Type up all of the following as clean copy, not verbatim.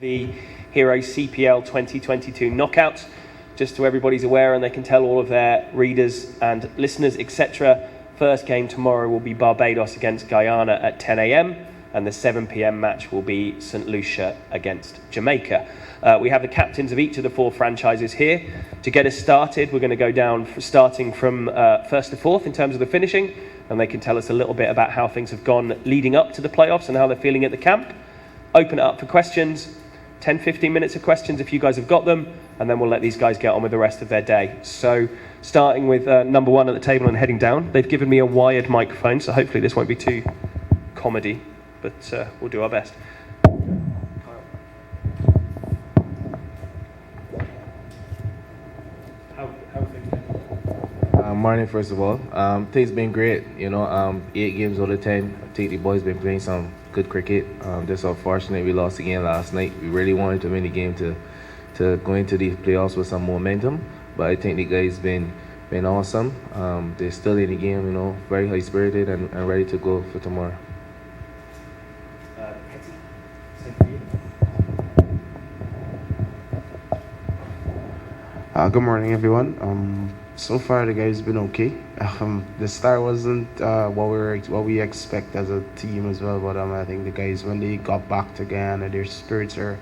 The Hero CPL 2022 knockouts, just so everybody's aware and they can tell all of their readers and listeners, etc. First game tomorrow will be Barbados against Guyana at 10 a.m. and the 7 p.m. match will be St. Lucia against Jamaica. We have the captains of each of the four franchises here. To get us started, we're going to go down starting from first to fourth in terms of the finishing, and they can tell us a little bit about how things have gone leading up to the playoffs and how they're feeling at the camp. Open it up for questions. 10-15 minutes of questions if you guys have got them, and then we'll let these guys get on with the rest of their day. So starting with number one at the table and heading down, they've given me a wired microphone, so hopefully this won't be too comedy, but we'll do our best. How things been? Morning, first of all. Things been great. 8 games out of 10. I think the boys been playing some good cricket. Just unfortunate we lost again last night. We really wanted to win the game to go into the playoffs with some momentum, but I think the guys been awesome. They're still in the game, very high spirited and ready to go for tomorrow. Good morning, everyone. So far, the guys been okay. The start wasn't what we expect as a team as well, but I think the guys, when they got back to Guyana, their spirits are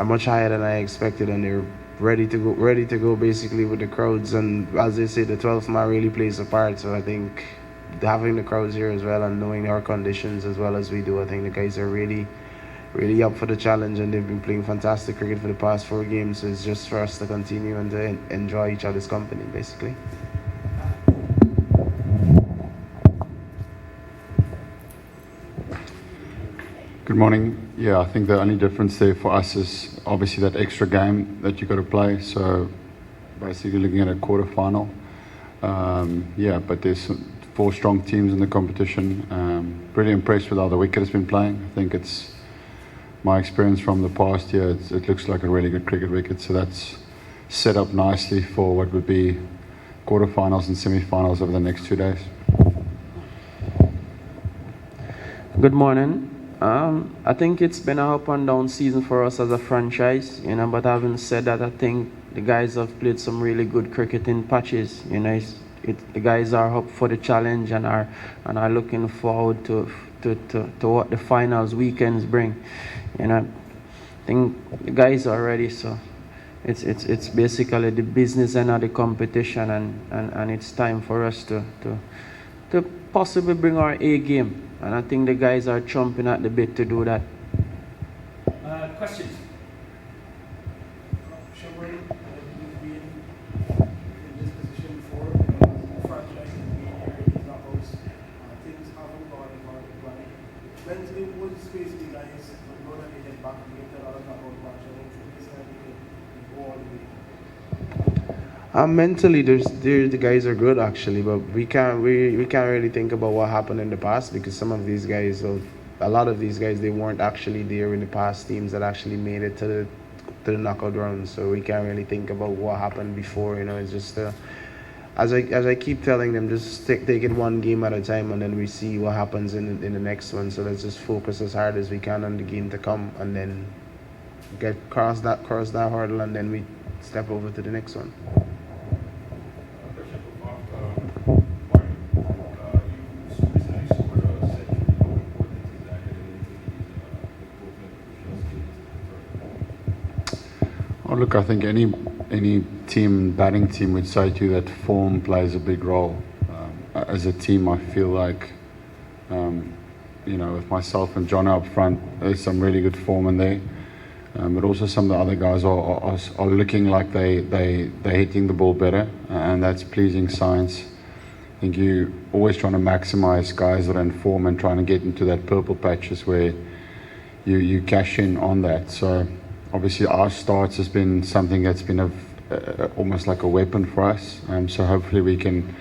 much higher than I expected, and they're ready to go basically with the crowds. And as they say, the 12th man really plays a part. So I think having the crowds here as well and knowing our conditions as well as we do, I think the guys are really up for the challenge, and they've been playing fantastic cricket for the past 4 games. So it's just for us to continue and to enjoy each other's company, basically. Good morning. Yeah, I think the only difference there for us is obviously that extra game that you got to play. So basically looking at a quarter-final. But there's 4 strong teams in the competition. Pretty impressed with how the wicket has been playing. I think it's my experience from the past year. It looks like a really good cricket wicket. So that's set up nicely for what would be quarterfinals and semi-finals over the next 2 days. Good morning. I think it's been an up and down season for us as a franchise, but having said that, I think the guys have played some really good cricket in patches. The guys are up for the challenge and are looking forward to what the finals weekends bring. I think the guys are ready, so it's basically the business end of the competition, and it's time for us to possibly bring our A game. And I think the guys are chomping at the bit to do that. Questions? Shimron, you've been in this position before, the franchise has been here, he's not host. Things haven't gone according to plan. Mentally, what space do you guys know that they get back and get that other knockout match? I don't think this time we can go all the way. Mentally, the guys are good actually, but we can't really think about what happened in the past, because some of these guys, a lot of these guys, they weren't actually there in the past teams that actually made it to the knockout round. So we can't really think about what happened before. It's just as I keep telling them, just take it one game at a time, and then we see what happens in the next one. So let's just focus as hard as we can on the game to come, and then cross that hurdle, and then we step over to the next one. Oh, look, I think any batting team would say to you that form plays a big role. As a team, I feel like, with myself and John up front, there's some really good form in there. But also some of the other guys are looking like they're hitting the ball better, and that's pleasing signs. I think you're always trying to maximize guys that are in form and trying to get into that purple patches where you cash in on that. So obviously our starts has been something that's been almost like a weapon for us. So hopefully we can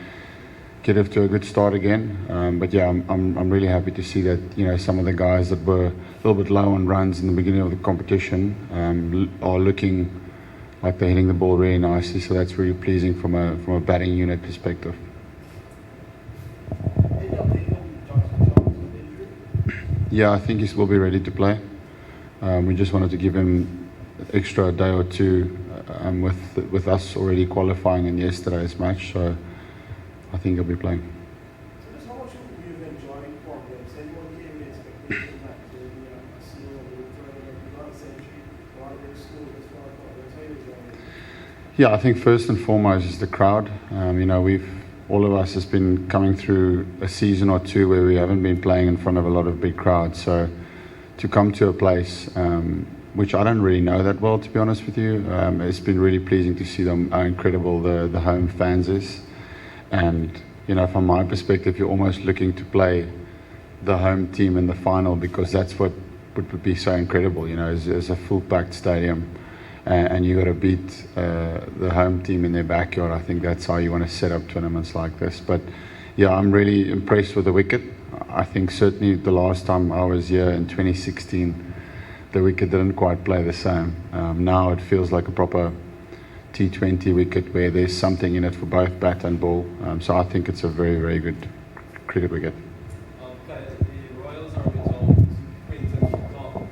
get off to a good start again. But yeah, I'm really happy to see that some of the guys that were a little bit low on runs in the beginning of the competition are looking like they're hitting the ball really nicely. So that's really pleasing from a batting unit perspective. Yeah, I think he will be ready to play. We just wanted to give him extra day or two with us already qualifying in yesterday's match. So I think he'll be playing. So just how much you've enjoyed Port games? Anyone came with expectations that they will be a senior return, not a century, not a big school, as far as I enjoyed. Yeah, I think first and foremost is the crowd. All of us has been coming through a season or two where we haven't been playing in front of a lot of big crowds. So to come to a place which I don't really know that well, to be honest with you, it's been really pleasing to see how incredible the home fans is. And from my perspective, you're almost looking to play the home team in the final, because that's what would be so incredible. Is a full packed stadium. And you got to beat the home team in their backyard. I think that's how you want to set up tournaments like this. But yeah, I'm really impressed with the wicket. I think certainly the last time I was here in 2016, the wicket didn't quite play the same. Now it feels like a proper T20 wicket where there's something in it for both bat and ball. So I think it's a very, very good cricket wicket. The Royals are without Quinton Cock,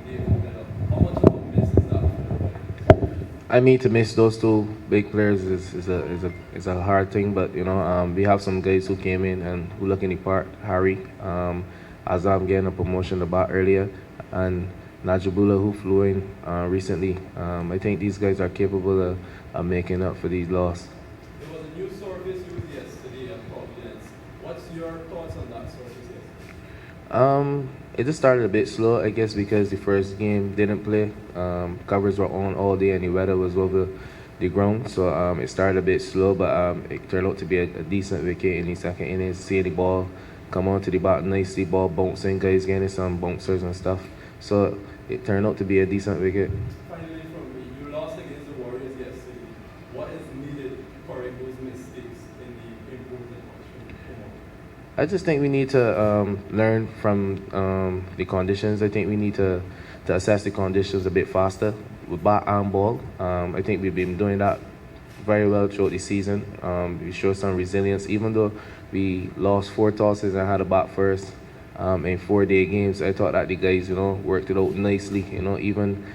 David Miller. How much of a miss is that for the Royals? I mean, to miss those two big players is a hard thing, but we have some guys who came in and who looking the part. Harry, Azam getting a promotion about earlier, and Najibullah who flew in recently. I think these guys are capable of making up for these losses. There was a new service used yesterday at Providence. What's your thoughts on that service yesterday? It just started a bit slow, I guess, because the first game didn't play. Covers were on all day and the weather was over the ground, so it started a bit slow, but it turned out to be a decent wicket in the second innings. See the ball come onto the bat nicely, ball bouncing, guys getting some bouncers and stuff. So it turned out to be a decent wicket. Finally, from me, you lost against the Warriors yesterday. What is needed to correct those mistakes in the improvement option? I just think we need to learn from the conditions. I think we need to assess the conditions a bit faster with bat and ball. I think we've been doing that very well throughout the season. We showed some resilience, even though we lost 4 tosses and had a bat first in 4-day games. I thought that the guys, worked it out nicely. Even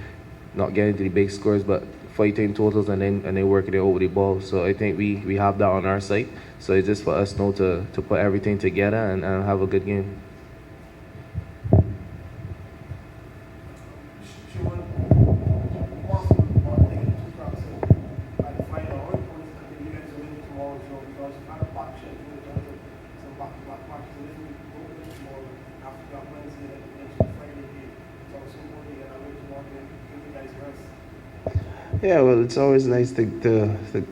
not getting to the big scores, but fighting totals and then working it over the ball. So I think we have that on our side. So it's just for us now to put everything together and have a good game. Shimron, apart from one thing and two crowds, by the final, how important is it that you guys are winning tomorrow's show? Because you kind of back schedule in terms of some back-to-back matches, and if we go win tomorrow after that Wednesday, then eventually Friday game, it's also important to get that win tomorrow and give you guys rest. Yeah, well, it's always nice to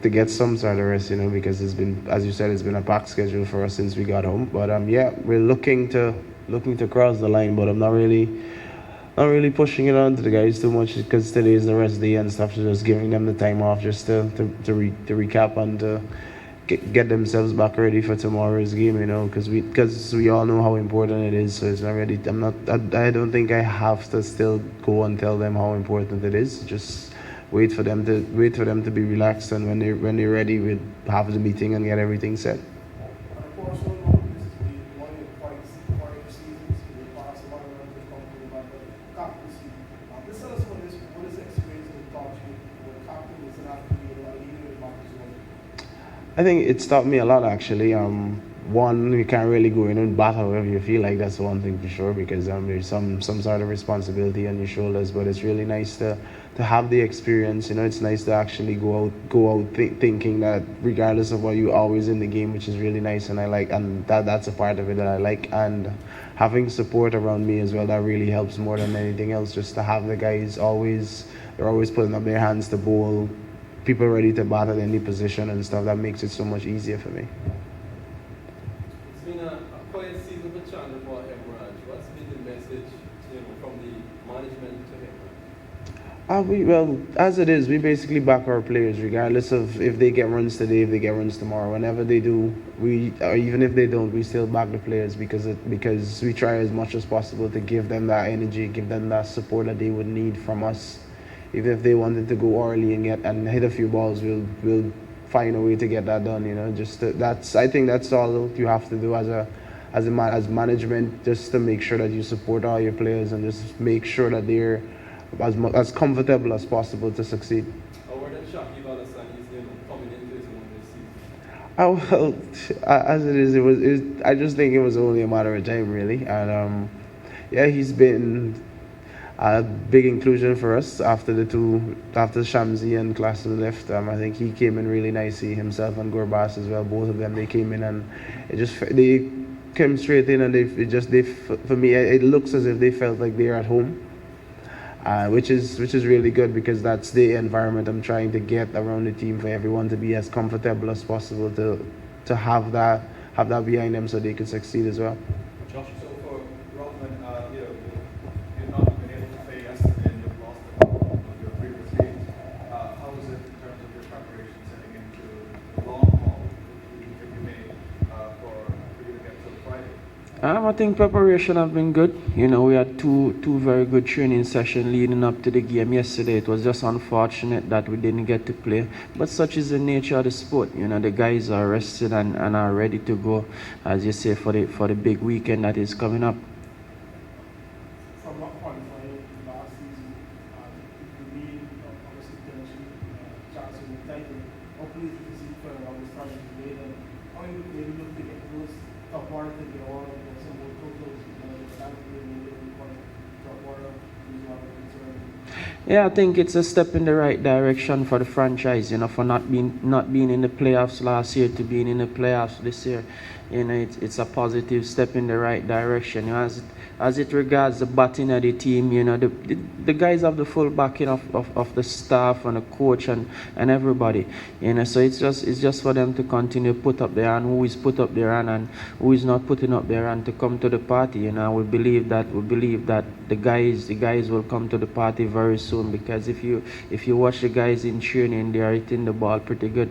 get some sort of rest, because it's been, as you said, it's been a packed schedule for us since we got home. But yeah, we're looking to cross the line, but I'm not really pushing it on to the guys too much, because today is the rest day and stuff. So just giving them the time off just to recap and to get themselves back ready for tomorrow's game, because we all know how important it is. So it's not really. I don't think I have to still go and tell them how important it is. Just wait for them to be relaxed, and when they're ready, we'll have the meeting and get everything set. On a personal note, this has been one of your quiet seasons in the past. A lot of runs have come through, but captaincy. Just tell us what this experience has taught you. What captain is an athlete, a leader in the back as well. I think it's taught me a lot, actually. One, you can't really go in and bat however you feel like. That's one thing for sure, because there's some sort of responsibility on your shoulders. But it's really nice to have the experience. It's nice to actually go out thinking that regardless of what, you're always in the game, which is really nice, and I like, and that's a part of it that I like. And having support around me as well, that really helps more than anything else. Just to have the guys they're always putting up their hands to bowl, people ready to bat at any position and stuff. That makes it so much easier for me. It's been a quiet season for Chandra for Hetmyer. What's been the message from the management to him? Well, as it is, we basically back our players regardless of if they get runs today, if they get runs tomorrow. Whenever they do, or even if they don't, we still back the players because we try as much as possible to give them that energy, give them that support that they would need from us. Even if they wanted to go early and hit a few balls, we'll find a way to get that done. I think that's all you have to do as as management, just to make sure that you support all your players and just make sure that they're as comfortable as possible to succeed. Or were they shocked about the son coming into his own this season? Oh, well, as it is, I just think it was only a matter of time, really. And yeah, he's been a big inclusion for us after Shamsi and Klassen left. I think he came in really nicely, himself and Gorbas as well. Both of them, they came in and they came straight in, and for me, it looks as if they felt like they're at home. Which is really good, because that's the environment I'm trying to get around the team, for everyone to be as comfortable as possible to have that behind them so they can succeed as well. Josh, so for Rodman, you've not been able to play yesterday and you've lost a couple of your previous games. How is it in terms of your preparation heading into the long haul that you made for you to get to Friday? I think preparation have been good. We had two very good training sessions leading up to the game yesterday. It was just unfortunate that we didn't get to play, but such is the nature of the sport. The guys are rested and are ready to go, as you say, for the big weekend that is coming up. From not qualifying last season, the main obviously potential chance of the title. How pleased to see for our start to play them. How you maybe look to get those top one to get on and some more totals, Yeah, I think it's a step in the right direction for the franchise, for not being in the playoffs last year to being in the playoffs this year. It's a positive step in the right direction. As it regards the batting of the team, the guys have the full backing of the staff and the coach and everybody. So it's just for them to continue to put up their hand, who is put up their hand and who is not putting up their hand, to come to the party. We believe that the guys will come to the party very soon, because if you watch the guys in training, they are hitting the ball pretty good.